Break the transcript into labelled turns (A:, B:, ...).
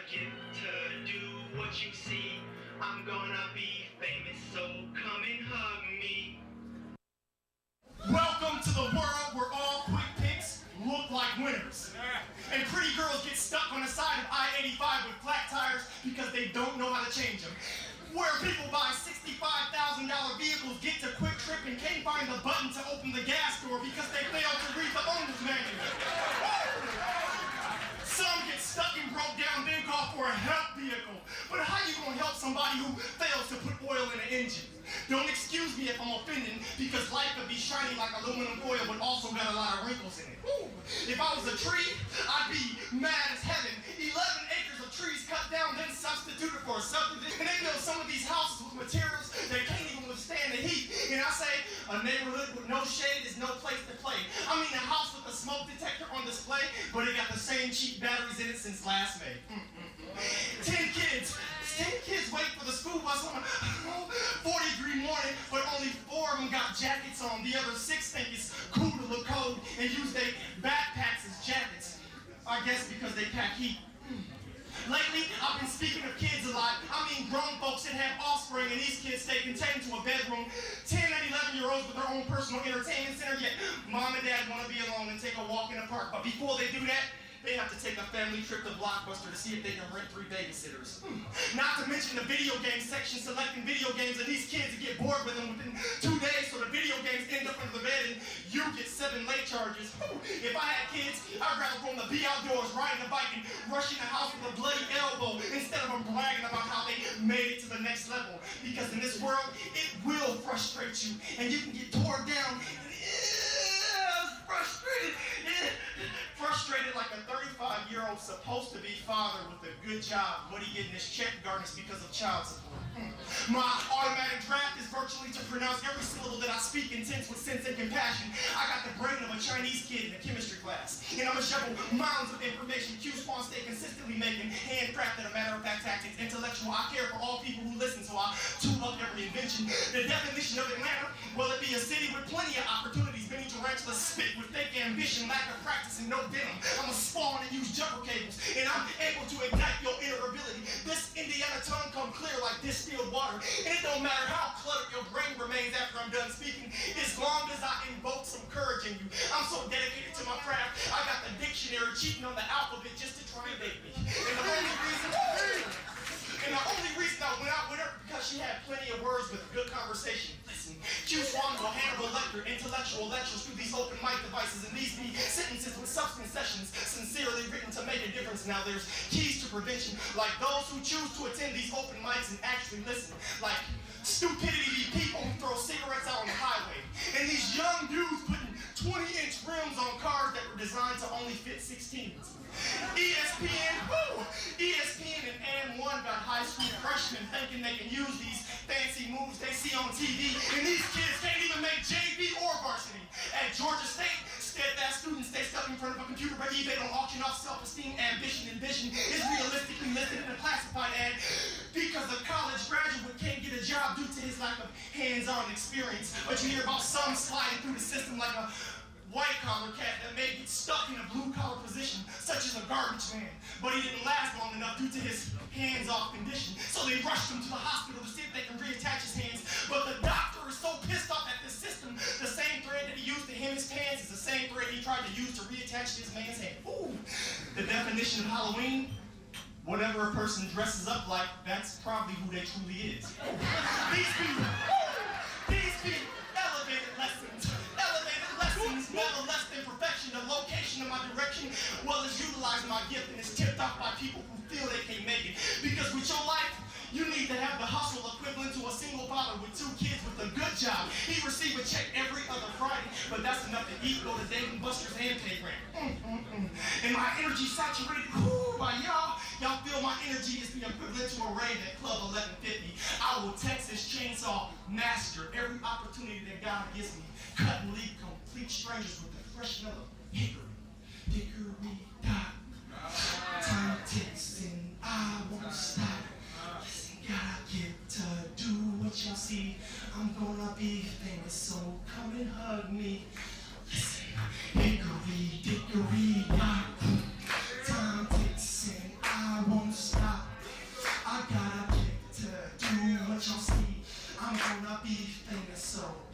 A: get to do what you see. I'm gonna be famous, so come and hug me.
B: Welcome to the world where all quick picks look like winners. And pretty girls get stuck on the side of I-85 with flat tires because they don't know how to change them. Where people buy $65,000 vehicles, get to Quick Trip and can't find the button to open the gas door because they failed to read the owner's manual. Some get stuck and broke down, then call for a help vehicle. But how you gonna help somebody who fails to put oil in an engine? Don't excuse me if I'm offending, because life could be shiny like aluminum foil, but also got a lot of wrinkles in it. Ooh. If I was a tree, I'd be mad as heaven. 11 acres of trees cut down, then substituted for a subdivision. And they build some of these houses with materials that can't even withstand the heat. And I say, a neighborhood with no shade is no place to play. I mean, a house with a smoke detector on display, but it got the same cheap batteries in it since last May. 10 kids wait for the school bus on a 40-degree morning, but only 4 of them got jackets on. The other 6 think it's cool to look cold and use their backpacks as jackets. I guess because they pack heat. Lately, I've been speaking of kids a lot. I mean grown folks that have offspring, and these kids stay contained to a bedroom. 10 and 11-year-olds with their own personal entertainment center, yet mom and dad want to be alone and take a walk in the park. But before they do that, they have to take a family trip to Blockbuster to see if they can rent 3 babysitters. Not to mention the video game section selecting video games, and these kids get bored with them within 2 days, so the video games end up under the bed and you get 7 late charges. If I had kids, I'd rather for them to be outdoors riding a bike and rushing the house with a bloody elbow instead of them bragging about how they made it to the next level. Because in this world, it will frustrate you, and you can get torn down. Frustrated like a 35-year-old supposed to be father with a good job, but he getting his check garnished because of child support. My automatic draft is virtually to pronounce every syllable that I speak intense with sense and compassion. I got the brain of a Chinese kid in a chemistry class, and I'm gonna shovel mounds of information Q-Spawn stay consistently making, handcrafted a matter-of-fact tactics, intellectual. I care for all people who listen, so I tune up every invention. The definition of Atlanta, well, it be a city with plenty of opportunities, many tarantulas spit with fake ambition, lack of practice, and no denim. I'm a spawn and use jumper cables, and I'm able to ignite your inner ability. This Indiana tongue come clear like distilled water, and it don't matter how cluttered your brain remains after I'm done speaking, as long as I invoke some courage in you. I'm so dedicated to my craft, I got the dictionary cheating on the alphabet just to try and date me. And the only reason I went out with her because she had plenty of words with good conversation. Listen, Q-Spawn will Hannibal Lecter intellectual lectures through these open mic devices, and these be sentences with substance sessions sincerely written to make a difference. Now there's keys to prevention, like those who choose to attend these open mics and actually listen. Like stupidity be people who throw cigarettes out on the highway, and these young dudes putting 20-inch rims on cars that were designed to only fit 16s. ESPN and AM1 got high school freshmen thinking they can use these fancy moves they see on TV, and these kids can't even make JV or varsity. At Georgia State, steadfast students stay stuck in front of a computer by eBay on auction off self-esteem, ambition, and vision is realistically listed in a classified ad because a college graduate can't get a job due to his lack of hands-on experience. But you hear about some sliding through the system like a white-collar cat that may get stuck in a blue-collar position, such as a garbage man. But he didn't last long enough due to his hands-off condition, so they rushed him to the hospital to see if they can reattach his hands. But the doctor is so pissed off at this system, the same thread that he used to hem his pants is the same thread he tried to use to reattach this man's hand. Ooh. The definition of Halloween: whatever a person dresses up like, that's probably who they truly is. These be elevated lessons. Never less than perfection. The location of my direction, well, is utilizing my gift, and it's tipped off by people who feel they can't make it. Because with your life, you need to have the hustle equivalent to a single father with 2 kids with a good job. He receive a check every other Friday, but that's enough to eat, go to Dave & Buster's, and pay rent. And my energy saturated by y'all. Y'all feel my energy is the equivalent to a rave at Club 1150. I will Texas chainsaw master every opportunity that God gives me. Cut and leave complete strangers with the fresh smell of hickory. Hickory dock. Time ticks and I won't stop. Listen, gotta get to do what you see. I'm gonna be famous, so come and hug me. Listen, hickory dickory dock. Time ticks and I won't stop. be famous so